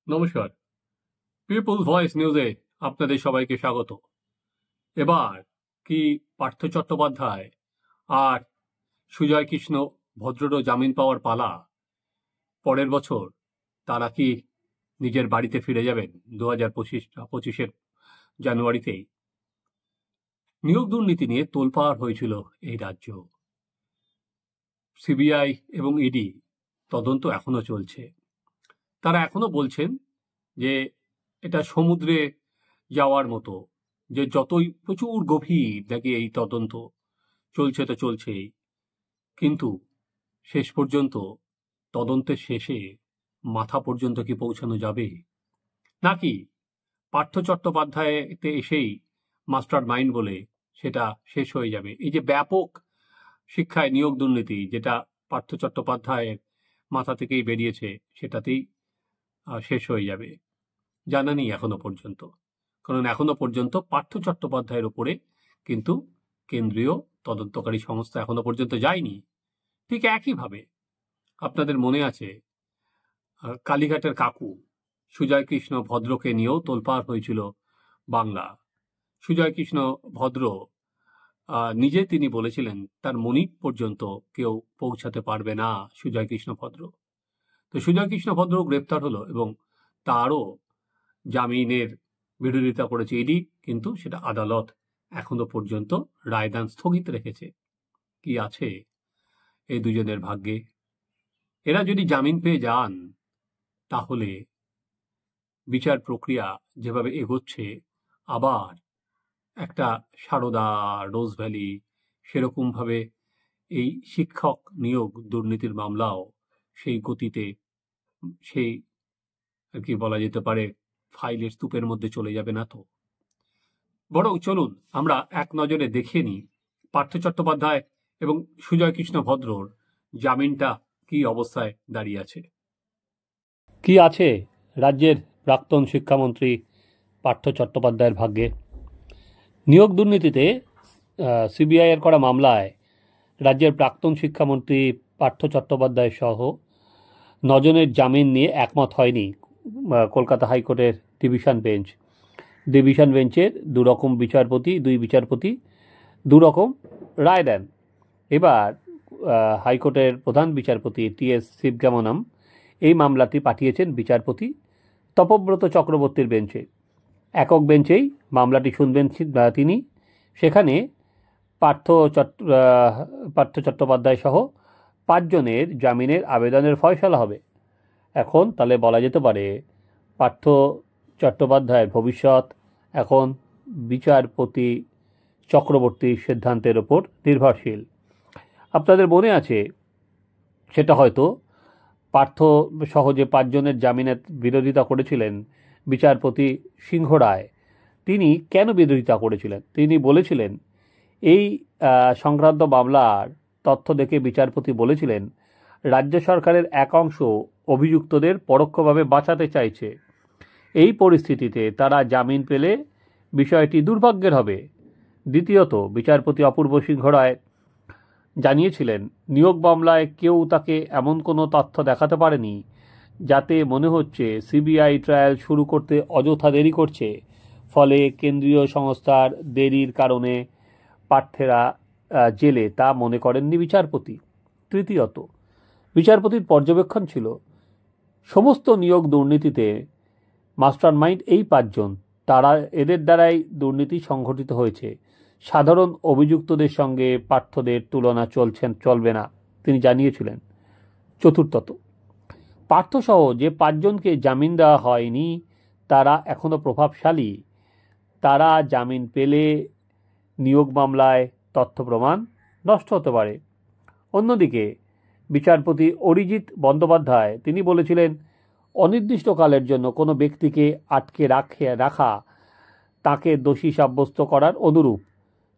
নমস্কার, people voice নিউজে আপনাদের সবাইকে স্বাগত। এবার কি পার্থ চট্টোপাধ্যায় আর সুজয় কৃষ্ণ ভদ্ররও জামিন পাওয়ার পালা? পরের বছর তারা কি নিজের বাড়িতে ফিরে যাবেন 2025-এর জানুয়ারিতেই? নিয়োগ দুর্নীতি নিয়ে তোলপাড় হয়েছিল এই রাজ্য। সিবিআই এবং ইডি তদন্ত এখনো চলছে। তারা এখনো বলছেন যে এটা সমুদ্রে যাওয়ার মতো, যে যতই প্রচুর গভীর নাকি এই তদন্ত চলছে তো চলছেই, কিন্তু শেষ পর্যন্ত তদন্তের শেষে মাথা পর্যন্ত কি পৌঁছানো যাবে, নাকি পার্থ চট্টোপাধ্যায়তে এসেই মাস্টার মাইন্ড বলে সেটা শেষ হয়ে যাবে? এই যে ব্যাপক শিক্ষায় নিয়োগ দুর্নীতি, যেটা পার্থ চট্টোপাধ্যায়ের মাথা থেকেই বেরিয়েছে, সেটাতেই শেষ হয়ে যাবে জানা নেই এখনো পর্যন্ত। কারণ এখনো পর্যন্ত পার্থ চট্টোপাধ্যায়ের উপরে কিন্তু কেন্দ্রীয় তদন্তকারী সংস্থা এখনো পর্যন্ত যায়নি। ঠিক একইভাবে আপনাদের মনে আছে কালীঘাটের কাকু সুজয় কৃষ্ণ ভদ্রকে নিয়েও তোলপাড় হয়েছিল বাংলা। সুজয় কৃষ্ণ ভদ্র নিজে তিনি বলেছিলেন তার মনিব পর্যন্ত কেউ পৌঁছাতে পারবে না সুজয় কৃষ্ণ ভদ্র। তো সুজয় কৃষ্ণ ভদ্র গ্রেপ্তার হলো এবং তারও জামিনের বিরোধিতা করেছে ইডি, কিন্তু সেটা আদালত এখনো পর্যন্ত রায়দান স্থগিত রেখেছে। কি আছে এই দুজনের ভাগ্যে? এরা যদি জামিন পেয়ে যান তাহলে বিচার প্রক্রিয়া যেভাবে এগোচ্ছে, আবার একটা সারদা, রোজ ভ্যালি, সেরকমভাবে এই শিক্ষক নিয়োগ দুর্নীতির মামলাও সেই গতিতে, সেই আর কি বলা যেতে পারে ফাইলের স্তূপের মধ্যে চলে যাবে না তো? বরং চলুন আমরা এক নজরে দেখে নিই পার্থ চট্টোপাধ্যায় এবং সুজয় কৃষ্ণ ভদ্রর জামিনটা কি অবস্থায় দাঁড়িয়ে আছে। কি আছে রাজ্যের প্রাক্তন শিক্ষামন্ত্রী পার্থ চট্টোপাধ্যায়ের ভাগ্যে? নিয়োগ দুর্নীতিতে সিবিআই এর করা মামলায় রাজ্যের প্রাক্তন শিক্ষামন্ত্রী পার্থ চট্টোপাধ্যায় সহ 9 জনের জামিন নিয়ে একমত হয়নি কলকাতা হাইকোর্টের ডিভিশন বেঞ্চের দুই বিচারপতি দুরকম রায় দেন। এবার হাইকোর্টের প্রধান বিচারপতি টি.এস. শিবগামনম এই মামলাটি পাঠিয়েছেন বিচারপতি তপব্রত চক্রবর্তীর বেঞ্চে। একক বেঞ্চেই মামলাটি শুনবেন তিনি। সেখানে পার্থ চট্টোপাধ্যায় সহ 5 জনের জামিনের আবেদনের ফয়সালা হবে। এখন তাহলে বলা যেতে পারে পার্থ চট্টোপাধ্যায়ের ভবিষ্যৎ এখন বিচারপতি চক্রবর্তীর সিদ্ধান্তের ওপর নির্ভরশীল। আপনাদের মনে আছে, সেটা হয়তো পার্থ সহ যে 5 জনের জামিনের বিরোধিতা করেছিলেন বিচারপতি সিংহ রায়, তিনি কেন বিরোধিতা করেছিলেন? তিনি বলেছিলেন এই সংক্রান্ত মামলার তথ্য দেখে বিচারপতি বলেছিলেন রাজ্য সরকারের এক অংশ অভিযুক্তদের পরোক্ষভাবে বাঁচাতে চাইছে। এই পরিস্থিতিতে তারা জামিন পেলে বিষয়টি দুর্ভাগ্যের হবে। দ্বিতীয়ত, বিচারপতি অপূর্ব সিংহ রায় জানিয়েছিলেন নিয়োগ মামলায় কেউ তাকে এমন কোনো তথ্য দেখাতে পারেনি যাতে মনে হচ্ছে সিবিআই ট্রায়াল শুরু করতে অযথা দেরি করছে, ফলে কেন্দ্রীয় সংস্থার দেরির কারণে প্রার্থীরা জেলে, তা মনে করেননি বিচারপতি। তৃতীয়ত, বিচারপতির পর্যবেক্ষণ ছিল সমস্ত নিয়োগ দুর্নীতিতে মাস্টার মাইন্ড এই 5 জন, এদের দ্বারাই দুর্নীতি সংঘটিত হয়েছে। সাধারণ অভিযুক্তদের সঙ্গে পার্থদের তুলনা চলবে না, তিনি জানিয়েছিলেন। চতুর্থত, পার্থসহ যে 5 জনকে জামিন দেওয়া হয়নি তারা এখনও প্রভাবশালী। তারা জামিন পেলে নিয়োগ মামলায় তথ্য প্রমাণ নষ্ট হতে পারে। অন্যদিকে বিচারপতি অরিজিৎ বন্দ্যোপাধ্যায় তিনি বলেছিলেন অনির্দিষ্টকালের জন্য কোনো ব্যক্তিকে আটকে রাখা তাকে দোষী সাব্যস্ত করার অনুরূপ।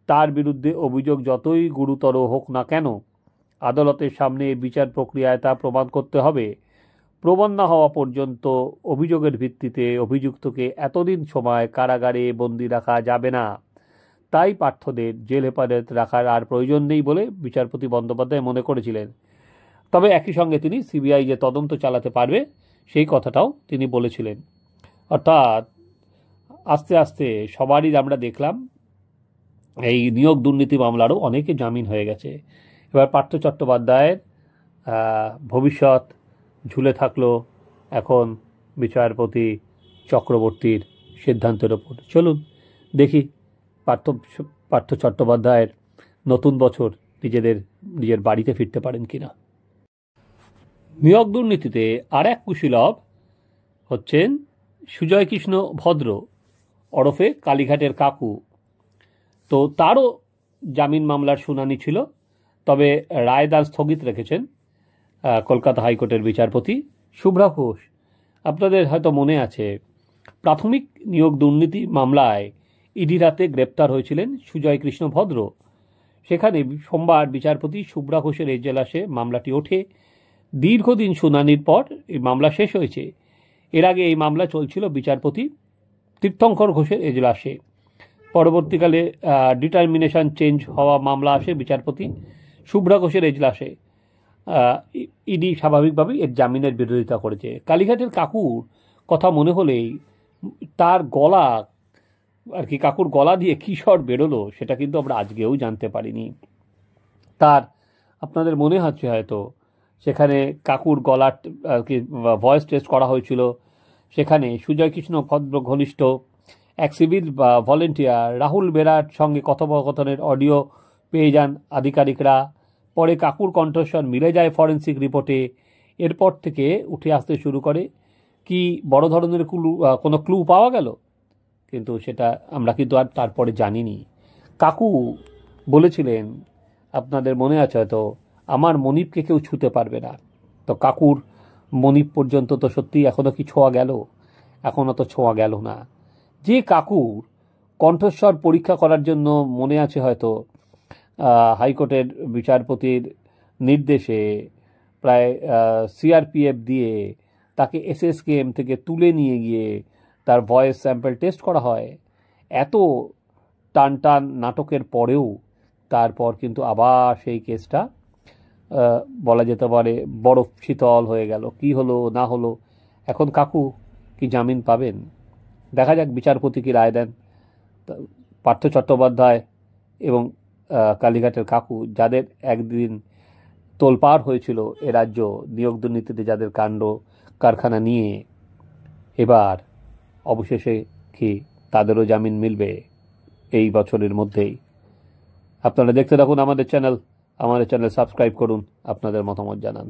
তার বিরুদ্ধে অভিযোগ যতই গুরুতর হোক না কেন, আদালতের সামনে বিচার প্রক্রিয়ায় তা প্রমাণ করতে হবে। প্রমাণ না হওয়া পর্যন্ত অভিযোগের ভিত্তিতে অভিযুক্তকে এতদিন সময় কারাগারে বন্দী রাখা যাবে না। তাই পার্থদের জেল হেফাজত রাখার আর প্রয়োজন নেই বলে বিচারপতি বন্দ্যোপাধ্যায় মনে করেছিলেন। তবে একই সঙ্গে তিনি সিবিআই যে তদন্ত চালাতে পারবে সেই কথাটাও তিনি বলেছিলেন। অর্থাৎ আস্তে আস্তে সবারই আমরা দেখলাম এই নিয়োগ দুর্নীতি মামলারও অনেকে জামিন হয়ে গেছে। এবার পার্থ চট্টোপাধ্যায়ের ভবিষ্যৎ ঝুলে থাকলো এখন বিচারপতি চক্রবর্তীর সিদ্ধান্তের ওপর। চলুন দেখি পার্থ চট্টোপাধ্যায়ের নতুন বছর নিজের বাড়িতে ফিরতে পারেন কিনা। নিয়োগ দুর্নীতিতে আর এক কুশীলব হচ্ছেন সুজয় কৃষ্ণ ভদ্র ওরফে কালীঘাটের কাকু। তো তারও জামিন মামলার শুনানি ছিল, তবে রায়দান স্থগিত রেখেছেন কলকাতা হাইকোর্টের বিচারপতি শুভ্রা ঘোষ। আপনাদের হয়তো মনে আছে, প্রাথমিক নিয়োগ দুর্নীতি মামলায় ইডি রাতে গ্রেপ্তার হয়েছিলেন সুজয় কৃষ্ণ ভদ্র। সেখানে সোমবার বিচারপতি শুভ্রা ঘোষের এজলাসে মামলাটি ওঠে। দীর্ঘদিন শুনানির পর এই মামলা শেষ হয়েছে। এর আগে এই মামলা চলছিল বিচারপতি তীর্থঙ্কর ঘোষের এজলাসে। পরবর্তীকালে ডিটারমিনেশন চেঞ্জ হওয়া মামলা আসে বিচারপতি শুভ্রা ঘোষের এজলাসে। ইডি স্বাভাবিকভাবেই এর জামিনের বিরোধিতা করেছে। কালীঘাটের কাকুর কথা মনে হলেই তার গলা কাকুর গলা দিয়ে কী স্বর বেরোলো সেটা কিন্তু আমরা আজকেও জানতে পারিনি। আপনাদের মনে হচ্ছে হয়তো সেখানে কাকুর গলার ভয়েস টেস্ট করা হয়েছিল। সেখানে সুজয় কৃষ্ণ ভদ্র ঘনিষ্ঠ এক সিভিল ভলেন্টিয়ার রাহুল বেরার সঙ্গে কথোপকথনের অডিও পেয়ে যান আধিকারিকরা। পরে কাকুর কণ্ঠস্বর মিলে যায় ফরেন্সিক রিপোর্টে। এরপর থেকে উঠে আসতে শুরু করে কি বড় ধরনের কোনো ক্লু পাওয়া গেল, কিন্তু সেটা আমরা কিন্তু আর তারপরে জানিনি। কাকু বলেছিলেন, আপনাদের মনে আছে হয়তো, আমার মনিবকে কেউ ছুঁতে পারবে না। তো কাকুর মনিব পর্যন্ত তো সত্যিই এখনও কি ছোঁয়া গেল? এখনও তো ছোঁয়া গেল না। যে কাকুর কণ্ঠস্বর পরীক্ষা করার জন্য মনে আছে হয়তো হাইকোর্টের বিচারপতির নির্দেশে প্রায় সিআরপিএফ দিয়ে তাকে এসএসকেএম থেকে তুলে নিয়ে গিয়ে তার ভয়েস স্যাম্পল টেস্ট করা হয়। এত টান টান নাটকের পরেও তারপর কিন্তু আবার সেই কেসটা বলা যেতে পারে বরফ শীতল হয়ে গেল। কি হলো না হলো, এখন কাকু কি জামিন পাবেন? দেখা যাক বিচারপতি কি রায় দেন। পার্থ চট্টোপাধ্যায় এবং কালীঘাটের কাকু, যাদের একদিন তোলপাড় হয়েছিল এ রাজ্য নিয়োগ দুর্নীতিতে, যাদের কাণ্ড কারখানা নিয়ে, এবার অবশেষে কি তাদেরও জামিন মিলবে এই বছরের মধ্যেই? আপনারা দেখতে থাকুন আমাদের চ্যানেল সাবস্ক্রাইব করুন, আপনাদের মতামত জানান।